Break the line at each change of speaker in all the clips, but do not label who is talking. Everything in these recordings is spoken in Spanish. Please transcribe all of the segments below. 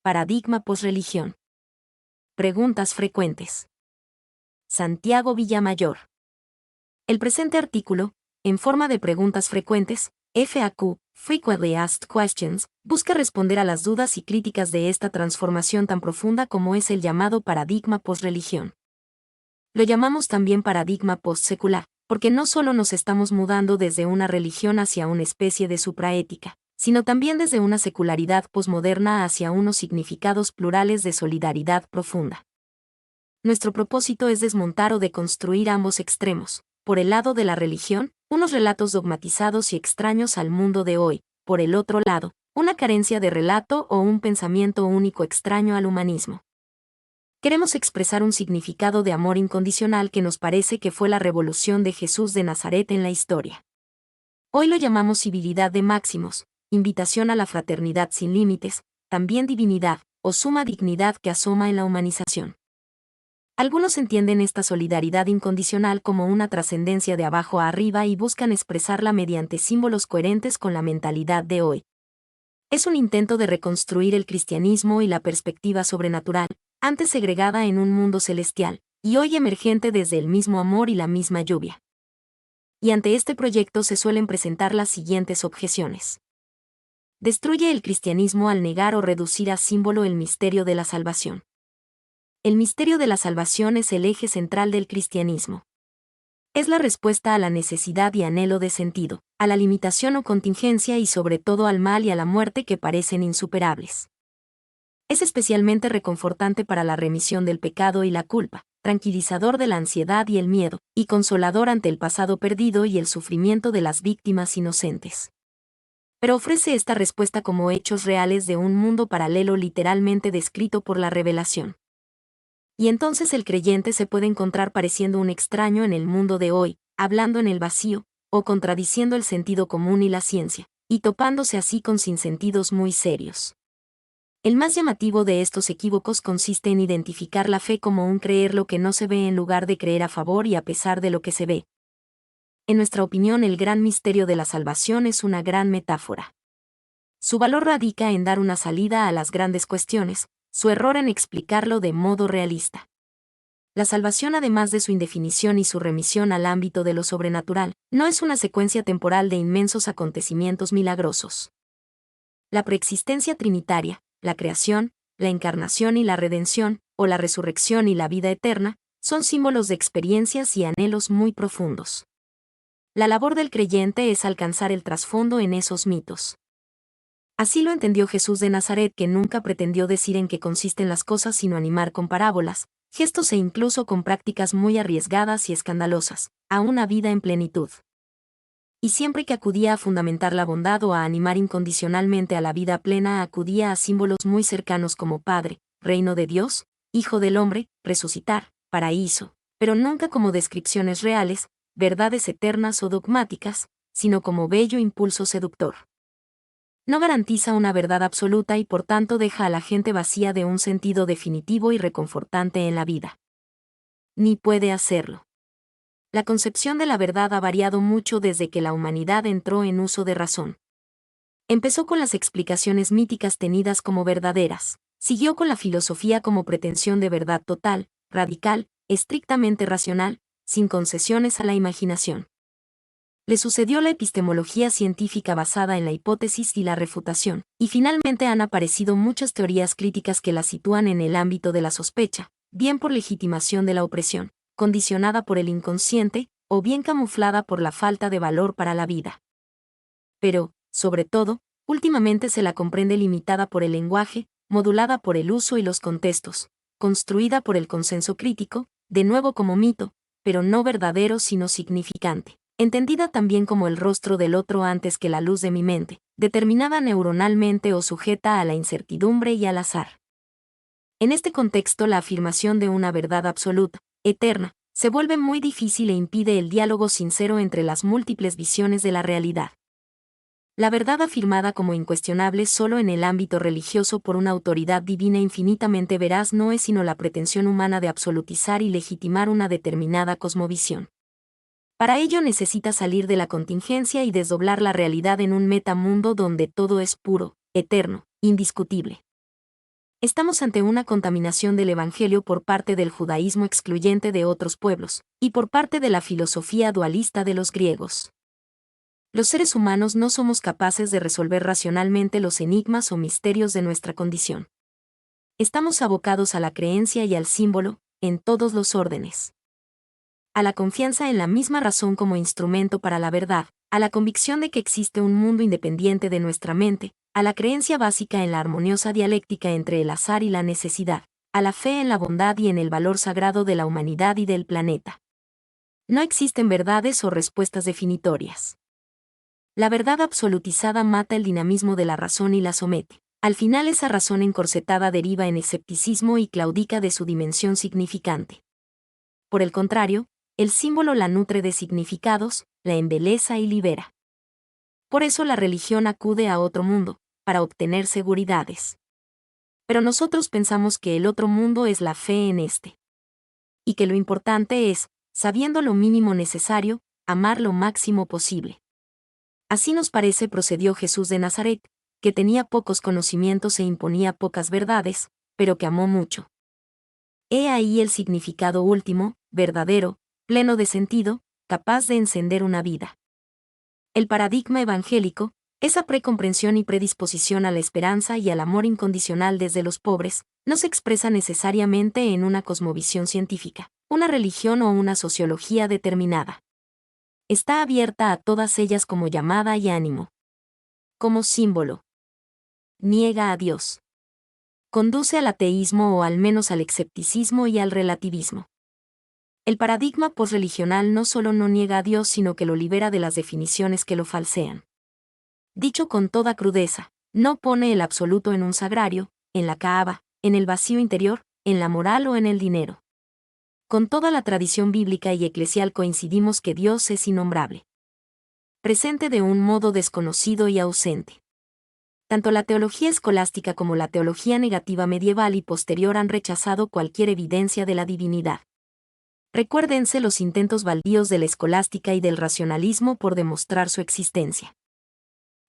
Paradigma posreligión. Preguntas frecuentes. Santiago Villamayor. El presente artículo, en forma de preguntas frecuentes, FAQ, Frequently Asked Questions, busca responder a las dudas y críticas de esta transformación tan profunda como es el llamado paradigma posreligión. Lo llamamos también paradigma postsecular, porque no solo nos estamos mudando desde una religión hacia una especie de supraética, sino también desde una secularidad posmoderna hacia unos significados plurales de solidaridad profunda. Nuestro propósito es desmontar o deconstruir ambos extremos, por el lado de la religión, unos relatos dogmatizados y extraños al mundo de hoy, por el otro lado, una carencia de relato o un pensamiento único extraño al humanismo. Queremos expresar un significado de amor incondicional que nos parece que fue la revolución de Jesús de Nazaret en la historia. Hoy lo llamamos civilidad de máximos, invitación a la fraternidad sin límites, también divinidad, o suma dignidad que asoma en la humanización. Algunos entienden esta solidaridad incondicional como una trascendencia de abajo a arriba y buscan expresarla mediante símbolos coherentes con la mentalidad de hoy. Es un intento de reconstruir el cristianismo y la perspectiva sobrenatural, antes segregada en un mundo celestial, y hoy emergente desde el mismo amor y la misma lluvia. Y ante este proyecto se suelen presentar las siguientes objeciones. Destruye el cristianismo al negar o reducir a símbolo el misterio de la salvación. El misterio de la salvación es el eje central del cristianismo. Es la respuesta a la necesidad y anhelo de sentido, a la limitación o contingencia y sobre todo al mal y a la muerte que parecen insuperables. Es especialmente reconfortante para la remisión del pecado y la culpa, tranquilizador de la ansiedad y el miedo, y consolador ante el pasado perdido y el sufrimiento de las víctimas inocentes. Pero ofrece esta respuesta como hechos reales de un mundo paralelo literalmente descrito por la revelación. Y entonces el creyente se puede encontrar pareciendo un extraño en el mundo de hoy, hablando en el vacío, o contradiciendo el sentido común y la ciencia, y topándose así con sinsentidos muy serios. El más llamativo de estos equívocos consiste en identificar la fe como un creer lo que no se ve en lugar de creer a favor y a pesar de lo que se ve. En nuestra opinión, el gran misterio de la salvación es una gran metáfora. Su valor radica en dar una salida a las grandes cuestiones, su error en explicarlo de modo realista. La salvación, además de su indefinición y su remisión al ámbito de lo sobrenatural, no es una secuencia temporal de inmensos acontecimientos milagrosos. La preexistencia trinitaria, la creación, la encarnación y la redención, o la resurrección y la vida eterna, son símbolos de experiencias y anhelos muy profundos. La labor del creyente es alcanzar el trasfondo en esos mitos. Así lo entendió Jesús de Nazaret, que nunca pretendió decir en qué consisten las cosas sino animar con parábolas, gestos e incluso con prácticas muy arriesgadas y escandalosas, a una vida en plenitud. Y siempre que acudía a fundamentar la bondad o a animar incondicionalmente a la vida plena, acudía a símbolos muy cercanos como Padre, Reino de Dios, Hijo del Hombre, Resucitar, Paraíso, pero nunca como descripciones reales, verdades eternas o dogmáticas, sino como bello impulso seductor. No garantiza una verdad absoluta y por tanto deja a la gente vacía de un sentido definitivo y reconfortante en la vida. Ni puede hacerlo. La concepción de la verdad ha variado mucho desde que la humanidad entró en uso de razón. Empezó con las explicaciones míticas tenidas como verdaderas, siguió con la filosofía como pretensión de verdad total, radical, estrictamente racional, sin concesiones a la imaginación. Le sucedió la epistemología científica basada en la hipótesis y la refutación, y finalmente han aparecido muchas teorías críticas que la sitúan en el ámbito de la sospecha, bien por legitimación de la opresión, condicionada por el inconsciente, o bien camuflada por la falta de valor para la vida. Pero, sobre todo, últimamente se la comprende limitada por el lenguaje, modulada por el uso y los contextos, construida por el consenso crítico, de nuevo como mito, pero no verdadero sino significante, entendida también como el rostro del otro antes que la luz de mi mente, determinada neuronalmente o sujeta a la incertidumbre y al azar. En este contexto, la afirmación de una verdad absoluta, eterna, se vuelve muy difícil e impide el diálogo sincero entre las múltiples visiones de la realidad. La verdad afirmada como incuestionable solo en el ámbito religioso por una autoridad divina infinitamente veraz no es sino la pretensión humana de absolutizar y legitimar una determinada cosmovisión. Para ello necesita salir de la contingencia y desdoblar la realidad en un metamundo donde todo es puro, eterno, indiscutible. Estamos ante una contaminación del Evangelio por parte del judaísmo excluyente de otros pueblos, y por parte de la filosofía dualista de los griegos. Los seres humanos no somos capaces de resolver racionalmente los enigmas o misterios de nuestra condición. Estamos abocados a la creencia y al símbolo, en todos los órdenes. A la confianza en la misma razón como instrumento para la verdad, a la convicción de que existe un mundo independiente de nuestra mente, a la creencia básica en la armoniosa dialéctica entre el azar y la necesidad, a la fe en la bondad y en el valor sagrado de la humanidad y del planeta. No existen verdades o respuestas definitorias. La verdad absolutizada mata el dinamismo de la razón y la somete. Al final esa razón encorsetada deriva en escepticismo y claudica de su dimensión significante. Por el contrario, el símbolo la nutre de significados, la embeleza y libera. Por eso la religión acude a otro mundo, para obtener seguridades. Pero nosotros pensamos que el otro mundo es la fe en este. Y que lo importante es, sabiendo lo mínimo necesario, amar lo máximo posible. Así nos parece procedió Jesús de Nazaret, que tenía pocos conocimientos e imponía pocas verdades, pero que amó mucho. He ahí el significado último, verdadero, pleno de sentido, capaz de encender una vida. El paradigma evangélico, esa precomprensión y predisposición a la esperanza y al amor incondicional desde los pobres, no se expresa necesariamente en una cosmovisión científica, una religión o una sociología determinada. Está abierta a todas ellas como llamada y ánimo. Como símbolo. Niega a Dios. Conduce al ateísmo o al menos al escepticismo y al relativismo. El paradigma posreligional no solo no niega a Dios sino que lo libera de las definiciones que lo falsean. Dicho con toda crudeza, no pone el absoluto en un sagrario, en la Kaaba, en el vacío interior, en la moral o en el dinero. Con toda la tradición bíblica y eclesial coincidimos que Dios es innombrable. Presente de un modo desconocido y ausente. Tanto la teología escolástica como la teología negativa medieval y posterior han rechazado cualquier evidencia de la divinidad. Recuérdense los intentos baldíos de la escolástica y del racionalismo por demostrar su existencia.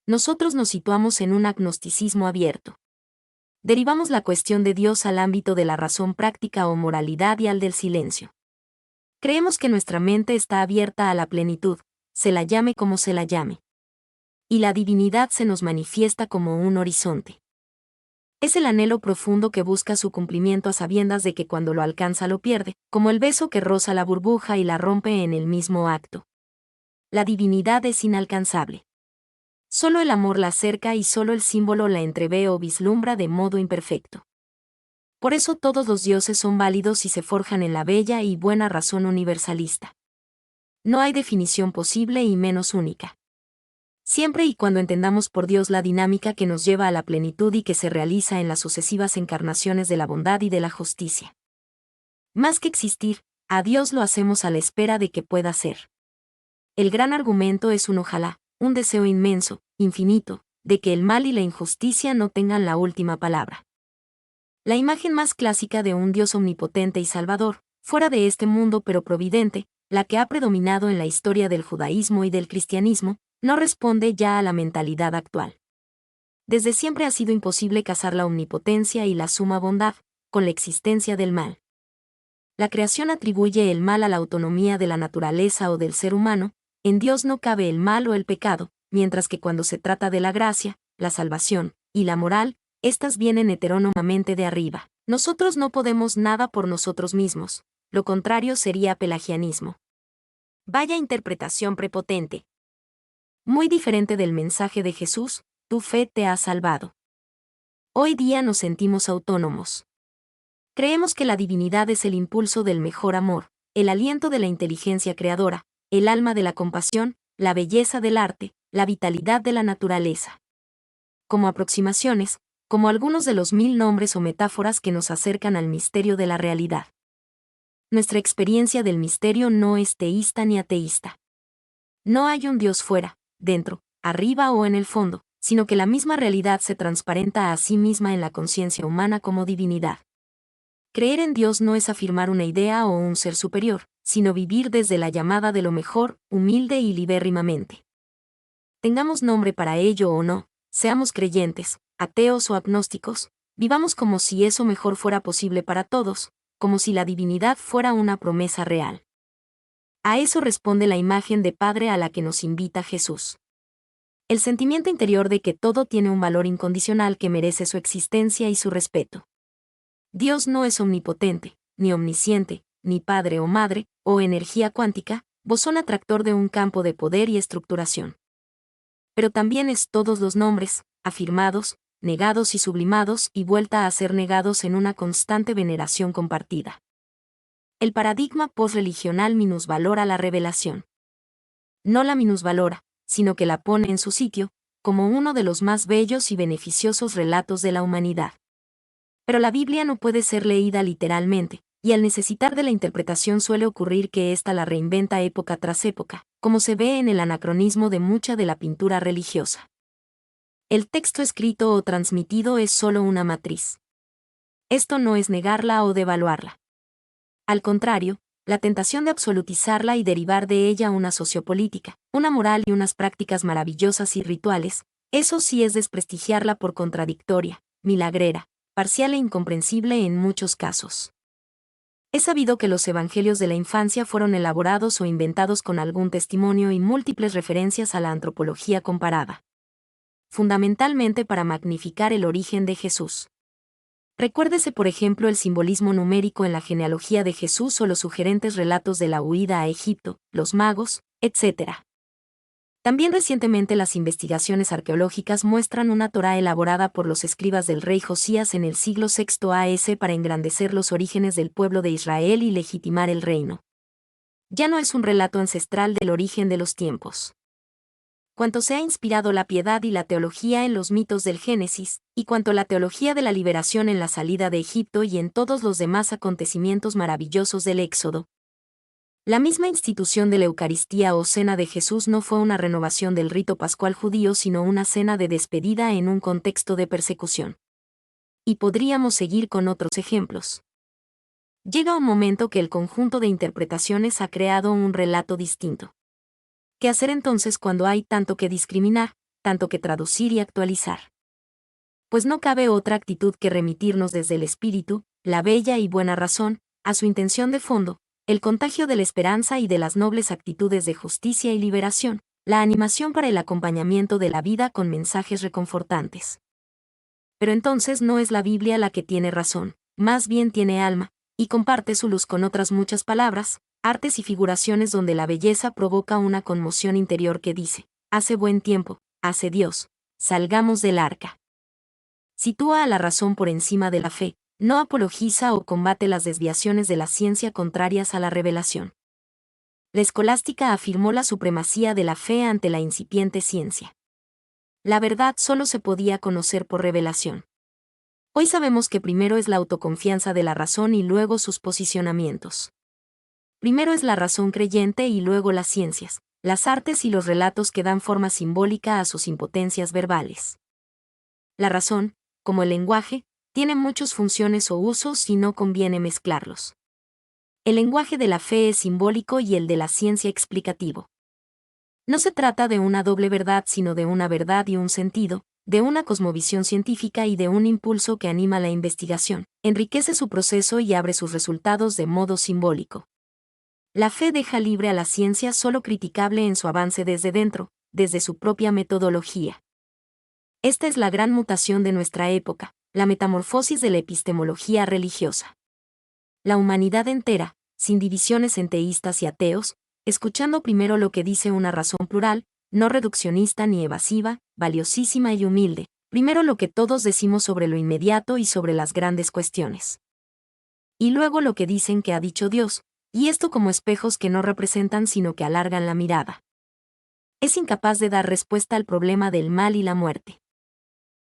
Nosotros nos situamos en un agnosticismo abierto. Derivamos la cuestión de Dios al ámbito de la razón práctica o moralidad y al del silencio. Creemos que nuestra mente está abierta a la plenitud, se la llame como se la llame. Y la divinidad se nos manifiesta como un horizonte. Es el anhelo profundo que busca su cumplimiento a sabiendas de que cuando lo alcanza lo pierde, como el beso que roza la burbuja y la rompe en el mismo acto. La divinidad es inalcanzable. Solo el amor la acerca y solo el símbolo la entrevé o vislumbra de modo imperfecto. Por eso todos los dioses son válidos y se forjan en la bella y buena razón universalista. No hay definición posible y menos única. Siempre y cuando entendamos por Dios la dinámica que nos lleva a la plenitud y que se realiza en las sucesivas encarnaciones de la bondad y de la justicia. Más que existir, a Dios lo hacemos a la espera de que pueda ser. El gran argumento es un ojalá, un deseo inmenso, infinito, de que el mal y la injusticia no tengan la última palabra. La imagen más clásica de un Dios omnipotente y salvador, fuera de este mundo pero providente, la que ha predominado en la historia del judaísmo y del cristianismo, no responde ya a la mentalidad actual. Desde siempre ha sido imposible casar la omnipotencia y la suma bondad con la existencia del mal. La creación atribuye el mal a la autonomía de la naturaleza o del ser humano, en Dios no cabe el mal o el pecado, mientras que cuando se trata de la gracia, la salvación y la moral, éstas vienen heterónomamente de arriba. Nosotros no podemos nada por nosotros mismos, lo contrario sería pelagianismo. Vaya interpretación prepotente. Muy diferente del mensaje de Jesús, tu fe te ha salvado. Hoy día nos sentimos autónomos. Creemos que la divinidad es el impulso del mejor amor, el aliento de la inteligencia creadora, el alma de la compasión, la belleza del arte, la vitalidad de la naturaleza. Como aproximaciones, como algunos de los 1000 nombres o metáforas que nos acercan al misterio de la realidad. Nuestra experiencia del misterio no es teísta ni ateísta. No hay un Dios fuera, dentro, arriba o en el fondo, sino que la misma realidad se transparenta a sí misma en la conciencia humana como divinidad. Creer en Dios no es afirmar una idea o un ser superior, sino vivir desde la llamada de lo mejor, humilde y libérrimamente. Tengamos nombre para ello o no, seamos creyentes, ateos o agnósticos, Vivamos como si eso mejor fuera posible para todos, como si la divinidad fuera una promesa real. A eso responde la imagen de Padre a la que nos invita Jesús. El sentimiento interior de que todo tiene un valor incondicional que merece su existencia y su respeto. Dios no es omnipotente, ni omnisciente, ni padre o madre, o energía cuántica, bosón atractor de un campo de poder y estructuración. Pero también es todos los nombres, afirmados, negados y sublimados y vuelta a ser negados en una constante veneración compartida. El paradigma posreligional minusvalora la revelación. No la minusvalora, sino que la pone en su sitio, como uno de los más bellos y beneficiosos relatos de la humanidad. Pero la Biblia no puede ser leída literalmente, y al necesitar de la interpretación suele ocurrir que ésta la reinventa época tras época, como se ve en el anacronismo de mucha de la pintura religiosa. El texto escrito o transmitido es solo una matriz. Esto no es negarla o devaluarla. Al contrario, la tentación de absolutizarla y derivar de ella una sociopolítica, una moral y unas prácticas maravillosas y rituales, eso sí es desprestigiarla por contradictoria, milagrera, parcial e incomprensible en muchos casos. Es sabido que los evangelios de la infancia fueron elaborados o inventados con algún testimonio y múltiples referencias a la antropología comparada. Fundamentalmente para magnificar el origen de Jesús. Recuérdese por ejemplo el simbolismo numérico en la genealogía de Jesús o los sugerentes relatos de la huida a Egipto, los magos, etc. También recientemente las investigaciones arqueológicas muestran una Torá elaborada por los escribas del rey Josías en el siglo VI a.C. para engrandecer los orígenes del pueblo de Israel y legitimar el reino. Ya no es un relato ancestral del origen de los tiempos. Cuanto se ha inspirado la piedad y la teología en los mitos del Génesis, y cuanto la teología de la liberación en la salida de Egipto y en todos los demás acontecimientos maravillosos del Éxodo. La misma institución de la Eucaristía o Cena de Jesús no fue una renovación del rito pascual judío sino una cena de despedida en un contexto de persecución. Y podríamos seguir con otros ejemplos. Llega un momento que el conjunto de interpretaciones ha creado un relato distinto. ¿Qué hacer entonces cuando hay tanto que discriminar, tanto que traducir y actualizar? Pues no cabe otra actitud que remitirnos desde el espíritu, la bella y buena razón, a su intención de fondo, el contagio de la esperanza y de las nobles actitudes de justicia y liberación, la animación para el acompañamiento de la vida con mensajes reconfortantes. Pero entonces no es la Biblia la que tiene razón, más bien tiene alma, y comparte su luz con otras muchas palabras, artes y figuraciones donde la belleza provoca una conmoción interior que dice, hace buen tiempo, hace Dios, salgamos del arca. Sitúa a la razón por encima de la fe, no apologiza o combate las desviaciones de la ciencia contrarias a la revelación. La escolástica afirmó la supremacía de la fe ante la incipiente ciencia. La verdad solo se podía conocer por revelación. Hoy sabemos que primero es la autoconfianza de la razón y luego sus posicionamientos. Primero es la razón creyente y luego las ciencias, las artes y los relatos que dan forma simbólica a sus impotencias verbales. La razón, como el lenguaje, tiene muchas funciones o usos y no conviene mezclarlos. El lenguaje de la fe es simbólico y el de la ciencia explicativo. No se trata de una doble verdad sino de una verdad y un sentido, de una cosmovisión científica y de un impulso que anima la investigación, enriquece su proceso y abre sus resultados de modo simbólico. La fe deja libre a la ciencia solo criticable en su avance desde dentro, desde su propia metodología. Esta es la gran mutación de nuestra época, la metamorfosis de la epistemología religiosa. La humanidad entera, sin divisiones en teístas y ateos, escuchando primero lo que dice una razón plural, no reduccionista ni evasiva, valiosísima y humilde, primero lo que todos decimos sobre lo inmediato y sobre las grandes cuestiones. Y luego lo que dicen que ha dicho Dios, y esto como espejos que no representan sino que alargan la mirada. Es incapaz de dar respuesta al problema del mal y la muerte.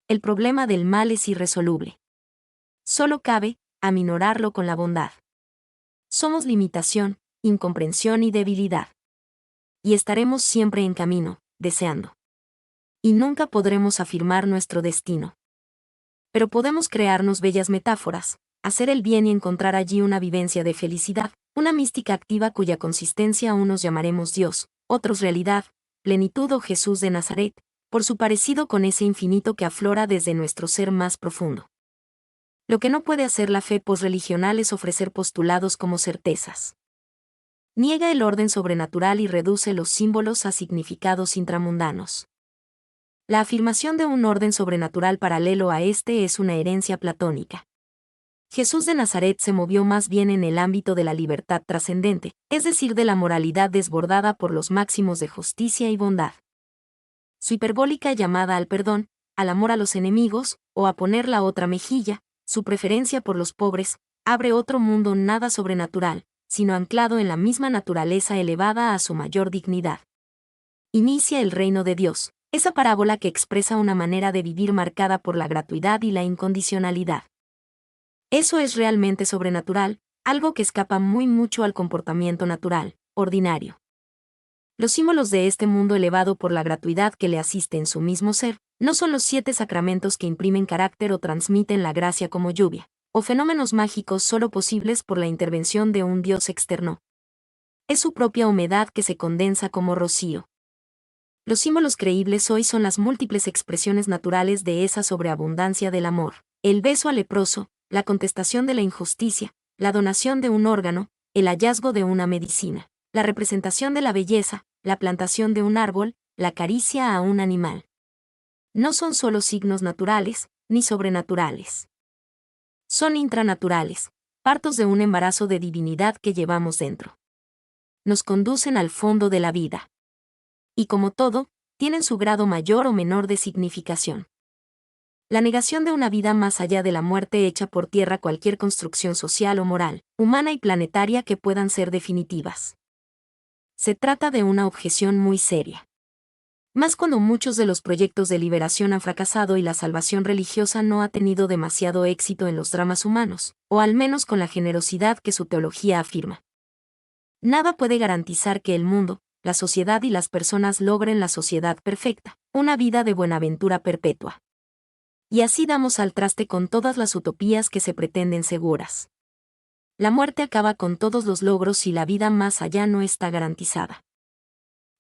El problema del mal es irresoluble. Solo cabe aminorarlo con la bondad. Somos limitación, incomprensión y debilidad. Y estaremos siempre en camino, deseando. Y nunca podremos afirmar nuestro destino. Pero podemos crearnos bellas metáforas, hacer el bien y encontrar allí una vivencia de felicidad, una mística activa cuya consistencia unos llamaremos Dios, otros realidad, plenitud o Jesús de Nazaret, por su parecido con ese infinito que aflora desde nuestro ser más profundo. Lo que no puede hacer la fe posreligional es ofrecer postulados como certezas. Niega el orden sobrenatural y reduce los símbolos a significados intramundanos. La afirmación de un orden sobrenatural paralelo a este es una herencia platónica. Jesús de Nazaret se movió más bien en el ámbito de la libertad trascendente, es decir, de la moralidad desbordada por los máximos de justicia y bondad. Su hiperbólica llamada al perdón, al amor a los enemigos, o a poner la otra mejilla, su preferencia por los pobres, abre otro mundo nada sobrenatural, sino anclado en la misma naturaleza elevada a su mayor dignidad. Inicia el reino de Dios, esa parábola que expresa una manera de vivir marcada por la gratuidad y la incondicionalidad. Eso es realmente sobrenatural, algo que escapa muy mucho al comportamiento natural, ordinario. Los símbolos de este mundo elevado por la gratuidad que le asiste en su mismo ser, no son los 7 sacramentos que imprimen carácter o transmiten la gracia como lluvia, o fenómenos mágicos solo posibles por la intervención de un Dios externo. Es su propia humedad que se condensa como rocío. Los símbolos creíbles hoy son las múltiples expresiones naturales de esa sobreabundancia del amor, el beso al leproso, la contestación de la injusticia, la donación de un órgano, el hallazgo de una medicina, la representación de la belleza, la plantación de un árbol, la caricia a un animal. No son solo signos naturales, ni sobrenaturales. Son intranaturales, partos de un embarazo de divinidad que llevamos dentro. Nos conducen al fondo de la vida. Y como todo, tienen su grado mayor o menor de significación. La negación de una vida más allá de la muerte echa por tierra cualquier construcción social o moral, humana y planetaria que puedan ser definitivas. Se trata de una objeción muy seria. Más cuando muchos de los proyectos de liberación han fracasado y la salvación religiosa no ha tenido demasiado éxito en los dramas humanos, o al menos con la generosidad que su teología afirma. Nada puede garantizar que el mundo, la sociedad y las personas logren la sociedad perfecta, una vida de buenaventura perpetua. Y así damos al traste con todas las utopías que se pretenden seguras. La muerte acaba con todos los logros y la vida más allá no está garantizada.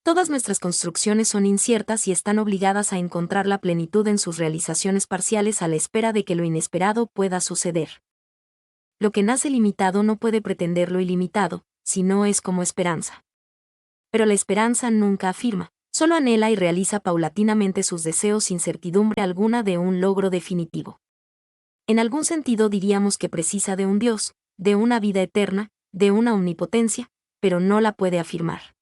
Todas nuestras construcciones son inciertas y están obligadas a encontrar la plenitud en sus realizaciones parciales a la espera de que lo inesperado pueda suceder. Lo que nace limitado no puede pretender lo ilimitado, si no es como esperanza. Pero la esperanza nunca afirma, solo anhela y realiza paulatinamente sus deseos sin certidumbre alguna de un logro definitivo. En algún sentido diríamos que precisa de un Dios, de una vida eterna, de una omnipotencia, pero no la puede afirmar.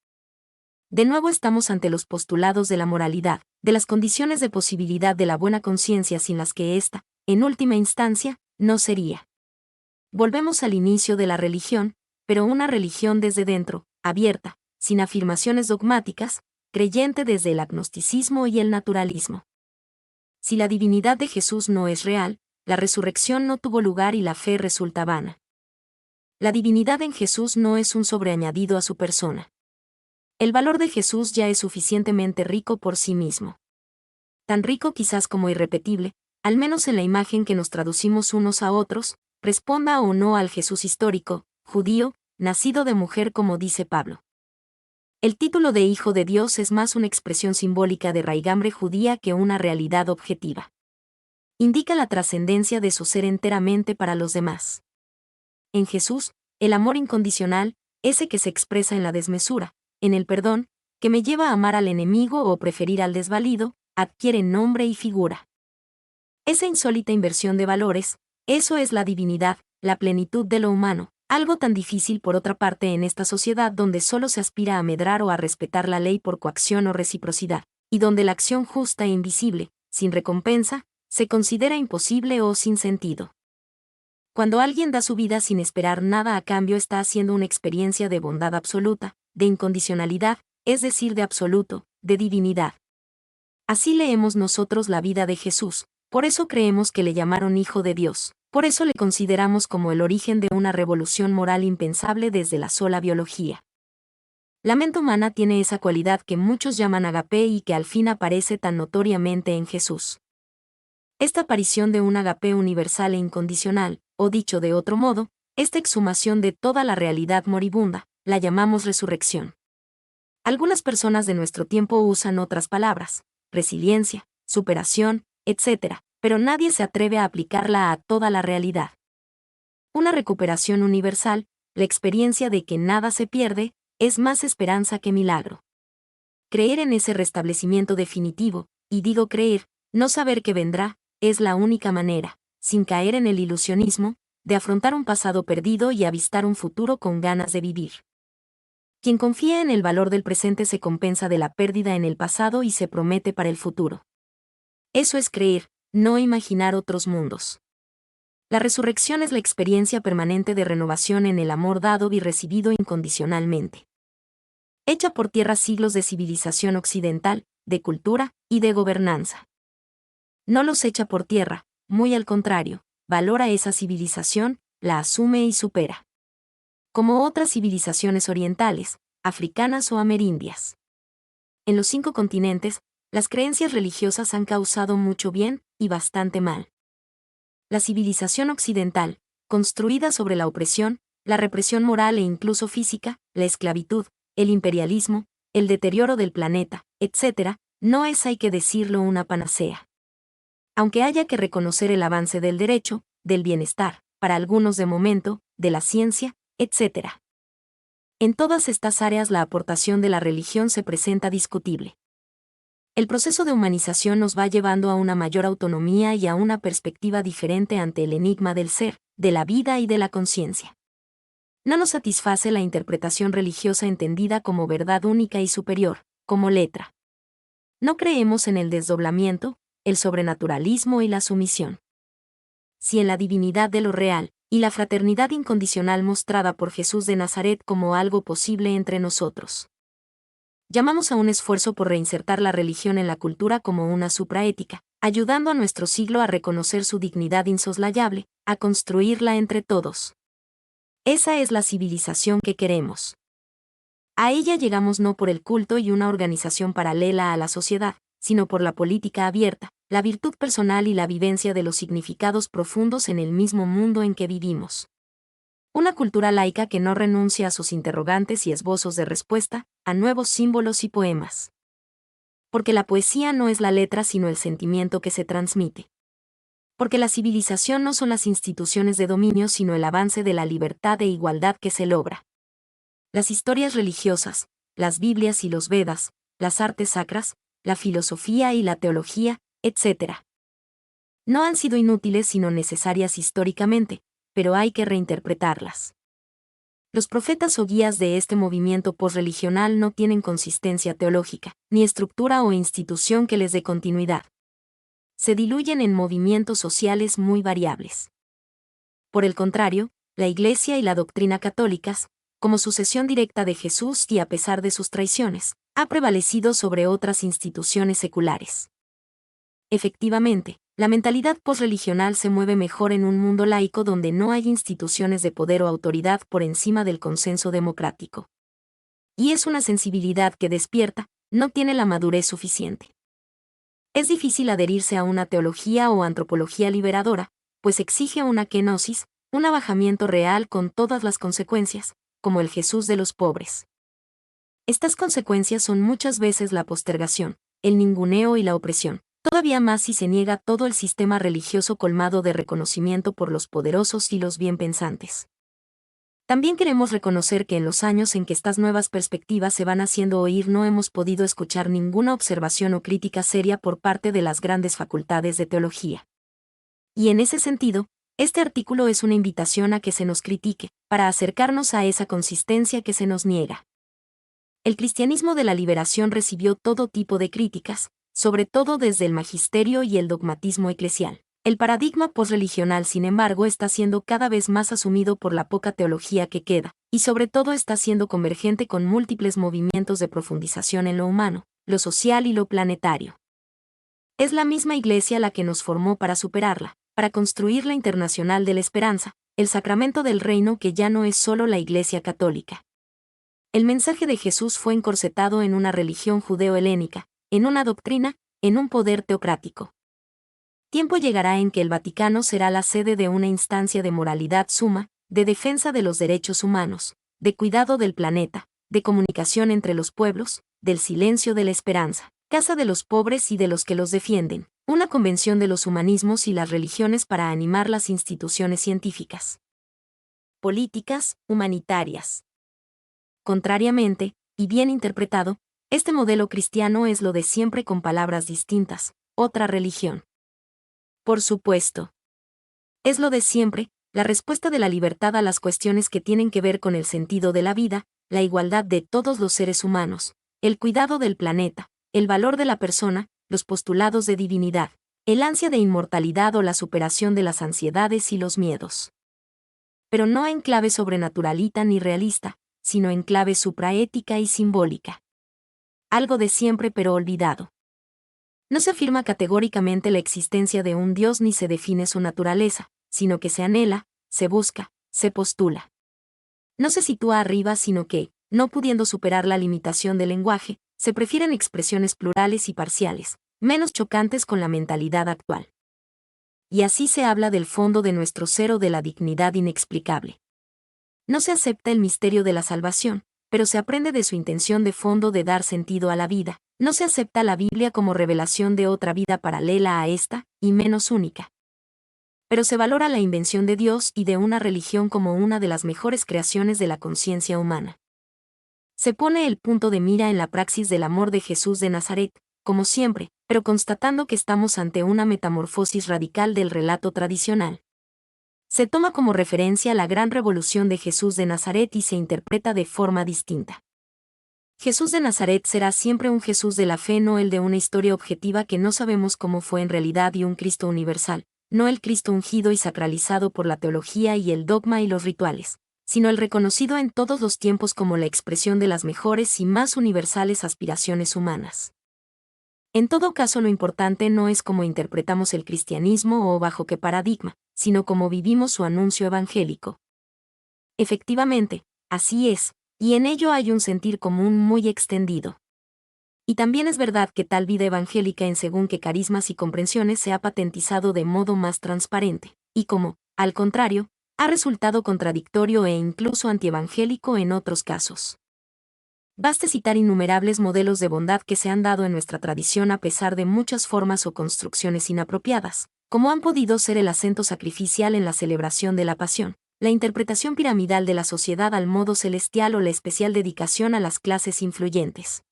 De nuevo estamos ante los postulados de la moralidad, de las condiciones de posibilidad de la buena conciencia sin las que ésta, en última instancia, no sería. Volvemos al inicio de la religión, pero una religión desde dentro, abierta, sin afirmaciones dogmáticas, creyente desde el agnosticismo y el naturalismo. Si la divinidad de Jesús no es real, la resurrección no tuvo lugar y la fe resulta vana. La divinidad en Jesús no es un sobreañadido a su persona. El valor de Jesús ya es suficientemente rico por sí mismo. Tan rico quizás como irrepetible, al menos en la imagen que nos traducimos unos a otros, responda o no al Jesús histórico, judío, nacido de mujer como dice Pablo. El título de Hijo de Dios es más una expresión simbólica de raigambre judía que una realidad objetiva. Indica la trascendencia de su ser enteramente para los demás. En Jesús, el amor incondicional, ese que se expresa en la desmesura, en el perdón, que me lleva a amar al enemigo o preferir al desvalido, adquiere nombre y figura. Esa insólita inversión de valores, eso es la divinidad, la plenitud de lo humano, algo tan difícil por otra parte en esta sociedad donde solo se aspira a medrar o a respetar la ley por coacción o reciprocidad, y donde la acción justa e invisible, sin recompensa, se considera imposible o sin sentido. Cuando alguien da su vida sin esperar nada a cambio está haciendo una experiencia de bondad absoluta, de incondicionalidad, es decir, de absoluto, de divinidad. Así leemos nosotros la vida de Jesús, por eso creemos que le llamaron Hijo de Dios, por eso le consideramos como el origen de una revolución moral impensable desde la sola biología. La mente humana tiene esa cualidad que muchos llaman agape y que al fin aparece tan notoriamente en Jesús. Esta aparición de un agape universal e incondicional, o dicho de otro modo, esta exhumación de toda la realidad moribunda, la llamamos resurrección. Algunas personas de nuestro tiempo usan otras palabras, resiliencia, superación, etc., pero nadie se atreve a aplicarla a toda la realidad. Una recuperación universal, la experiencia de que nada se pierde, es más esperanza que milagro. Creer en ese restablecimiento definitivo, y digo creer, no saber qué vendrá, es la única manera, sin caer en el ilusionismo, de afrontar un pasado perdido y avistar un futuro con ganas de vivir. Quien confía en el valor del presente se compensa de la pérdida en el pasado y se promete para el futuro. Eso es creer, no imaginar otros mundos. La resurrección es la experiencia permanente de renovación en el amor dado y recibido incondicionalmente. Echa por tierra siglos de civilización occidental, de cultura y de gobernanza. No los echa por tierra, muy al contrario, valora esa civilización, la asume y supera. Como otras civilizaciones orientales, africanas o amerindias. En los 5 continentes, las creencias religiosas han causado mucho bien y bastante mal. La civilización occidental, construida sobre la opresión, la represión moral e incluso física, la esclavitud, el imperialismo, el deterioro del planeta, etc., no es, hay que decirlo, una panacea. Aunque haya que reconocer el avance del derecho, del bienestar, para algunos de momento, de la ciencia, etc. En todas estas áreas la aportación de la religión se presenta discutible. El proceso de humanización nos va llevando a una mayor autonomía y a una perspectiva diferente ante el enigma del ser, de la vida y de la conciencia. No nos satisface la interpretación religiosa entendida como verdad única y superior, como letra. No creemos en el desdoblamiento, el sobrenaturalismo y la sumisión. Si en la divinidad de lo real, y la fraternidad incondicional mostrada por Jesús de Nazaret como algo posible entre nosotros. Llamamos a un esfuerzo por reinsertar la religión en la cultura como una supraética, ayudando a nuestro siglo a reconocer su dignidad insoslayable, a construirla entre todos. Esa es la civilización que queremos. A ella llegamos no por el culto y una organización paralela a la sociedad, sino por la política abierta, la virtud personal y la vivencia de los significados profundos en el mismo mundo en que vivimos. Una cultura laica que no renuncia a sus interrogantes y esbozos de respuesta, a nuevos símbolos y poemas. Porque la poesía no es la letra sino el sentimiento que se transmite. Porque la civilización no son las instituciones de dominio sino el avance de la libertad e igualdad que se logra. Las historias religiosas, las Biblias y los Vedas, las artes sacras, la filosofía y la teología, etc. No han sido inútiles sino necesarias históricamente, pero hay que reinterpretarlas. Los profetas o guías de este movimiento posreligional no tienen consistencia teológica, ni estructura o institución que les dé continuidad. Se diluyen en movimientos sociales muy variables. Por el contrario, la Iglesia y la doctrina católicas, como sucesión directa de Jesús y a pesar de sus traiciones, ha prevalecido sobre otras instituciones seculares. Efectivamente, la mentalidad posreligional se mueve mejor en un mundo laico donde no hay instituciones de poder o autoridad por encima del consenso democrático. Y es una sensibilidad que despierta, no tiene la madurez suficiente. Es difícil adherirse a una teología o antropología liberadora, pues exige una kenosis, un abajamiento real con todas las consecuencias, como el Jesús de los pobres. Estas consecuencias son muchas veces la postergación, el ninguneo y la opresión. Todavía más si se niega todo el sistema religioso colmado de reconocimiento por los poderosos y los bien pensantes. También queremos reconocer que en los años en que estas nuevas perspectivas se van haciendo oír no hemos podido escuchar ninguna observación o crítica seria por parte de las grandes facultades de teología. Y en ese sentido, este artículo es una invitación a que se nos critique, para acercarnos a esa consistencia que se nos niega. El cristianismo de la liberación recibió todo tipo de críticas, sobre todo desde el magisterio y el dogmatismo eclesial. El paradigma posreligional, sin embargo, está siendo cada vez más asumido por la poca teología que queda, y sobre todo está siendo convergente con múltiples movimientos de profundización en lo humano, lo social y lo planetario. Es la misma Iglesia la que nos formó para superarla, para construir la Internacional de la Esperanza, el sacramento del reino que ya no es solo la Iglesia católica. El mensaje de Jesús fue encorsetado en una religión judeo-helénica, en una doctrina, en un poder teocrático. Tiempo llegará en que el Vaticano será la sede de una instancia de moralidad suma, de defensa de los derechos humanos, de cuidado del planeta, de comunicación entre los pueblos, del silencio de la esperanza, casa de los pobres y de los que los defienden, Una convención de los humanismos y las religiones para animar las instituciones científicas, políticas, humanitarias. Contrariamente, y bien interpretado, este modelo cristiano es lo de siempre con palabras distintas, otra religión. Por supuesto. Es lo de siempre, la respuesta de la libertad a las cuestiones que tienen que ver con el sentido de la vida, la igualdad de todos los seres humanos, el cuidado del planeta, el valor de la persona, los postulados de divinidad, el ansia de inmortalidad o la superación de las ansiedades y los miedos. Pero no en clave sobrenaturalita ni realista, sino en clave supraética y simbólica. Algo de siempre pero olvidado. No se afirma categóricamente la existencia de un Dios ni se define su naturaleza, sino que se anhela, se busca, se postula. No se sitúa arriba, sino que, no pudiendo superar la limitación del lenguaje, se prefieren expresiones plurales y parciales, menos chocantes con la mentalidad actual. Y así se habla del fondo de nuestro ser o de la dignidad inexplicable. No se acepta el misterio de la salvación, pero se aprende de su intención de fondo de dar sentido a la vida. No se acepta la Biblia como revelación de otra vida paralela a esta, y menos única. Pero se valora la invención de Dios y de una religión como una de las mejores creaciones de la conciencia humana. Se pone el punto de mira en la praxis del amor de Jesús de Nazaret, como siempre, pero constatando que estamos ante una metamorfosis radical del relato tradicional. Se toma como referencia la gran revolución de Jesús de Nazaret y se interpreta de forma distinta. Jesús de Nazaret será siempre un Jesús de la fe, no el de una historia objetiva que no sabemos cómo fue en realidad, y un Cristo universal, no el Cristo ungido y sacralizado por la teología y el dogma y los rituales, sino el reconocido en todos los tiempos como la expresión de las mejores y más universales aspiraciones humanas. En todo caso, lo importante no es cómo interpretamos el cristianismo o bajo qué paradigma, sino cómo vivimos su anuncio evangélico. Efectivamente, así es, y en ello hay un sentir común muy extendido. Y también es verdad que tal vida evangélica en según qué carismas y comprensiones se ha patentizado de modo más transparente, y como, al contrario, ha resultado contradictorio e incluso antievangélico en otros casos. Baste citar innumerables modelos de bondad que se han dado en nuestra tradición a pesar de muchas formas o construcciones inapropiadas, como han podido ser el acento sacrificial en la celebración de la pasión, la interpretación piramidal de la sociedad al modo celestial o la especial dedicación a las clases influyentes.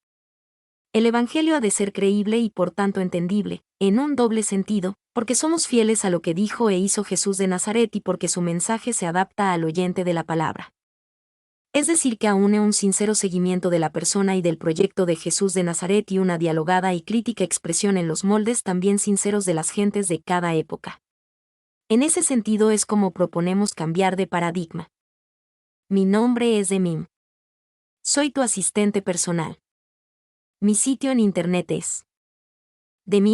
El Evangelio ha de ser creíble y por tanto entendible, en un doble sentido, porque somos fieles a lo que dijo e hizo Jesús de Nazaret y porque su mensaje se adapta al oyente de la palabra. Es decir, que aúne un sincero seguimiento de la persona y del proyecto de Jesús de Nazaret y una dialogada y crítica expresión en los moldes también sinceros de las gentes de cada época. En ese sentido es como proponemos cambiar de paradigma. Mi nombre es Demim. Soy tu asistente personal. Mi sitio en internet es demim.es.tl.